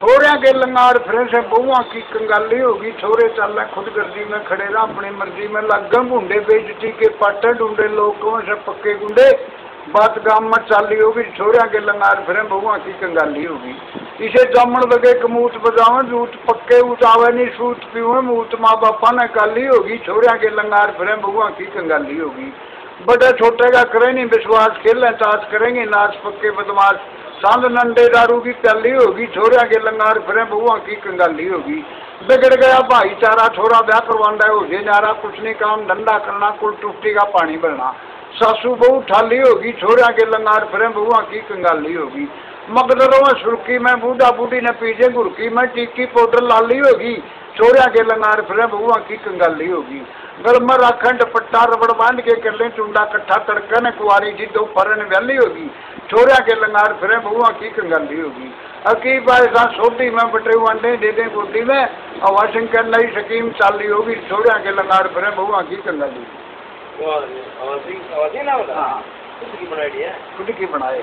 छोरिया के लंगार फिर से बहुआ की कंगाली होगी। छोरे चल खुद गर्दी में खड़े रहा अपनी मर्जी में लगम ढूंढे बेइज्जती के पाटर ढूंढे लोगों से पक्के गुंडे बात गांव में चाली होगी। छोरिया के लंगार फिर बहुआ की कंगाली होगी। इसे जामन लगे कमूत बजावे जूत पक्के उचावे नहीं सूत पीवे मूत माँ बापा ने काली होगी। छोरिया के लंगार फिर बहुआ की कंगाली होगी। बड़े छोटे का करे नहीं विश्वास खेलें ताश करेंगे नाच पक्के बदमाश संद नंडे दारू की प्याली होगी। छोरिया के लंगार फिर बहुआ की कंगाली होगी। बिगड़ गया भाईचारा छोरा ब्याह करवांडा हो जे नारा कुछ नहीं काम धंधा करना कुल टुट्टी का पानी भरना सासू बहू ठाली होगी। छोरिया के लंगार फिर बहुआ की कंगाली होगी। मगदरों में सुर्खी में बूढ़ा बूढ़ी ने पीछे गुरकी में टीकी पाउडर लाली होगी। छोरिया के लंगार फिर बहुआ की कंगाली होगी। गर्म राखंड पट्टा रबड़ बांध के कर लें चुंडा कट्ठा तड़कन कुआरी जी दो फरन वैली होगी। छोरिया के लंगार फिर बहुआ की कंगाली होगी। अकी बाईसा सोधी में बटे अंडे दे दें गोदी में और वाशिंगटन नई स्कीम चाली होगी। छोरिया के लंगार फिर बहुआ की कंगाली। खुद की बनाए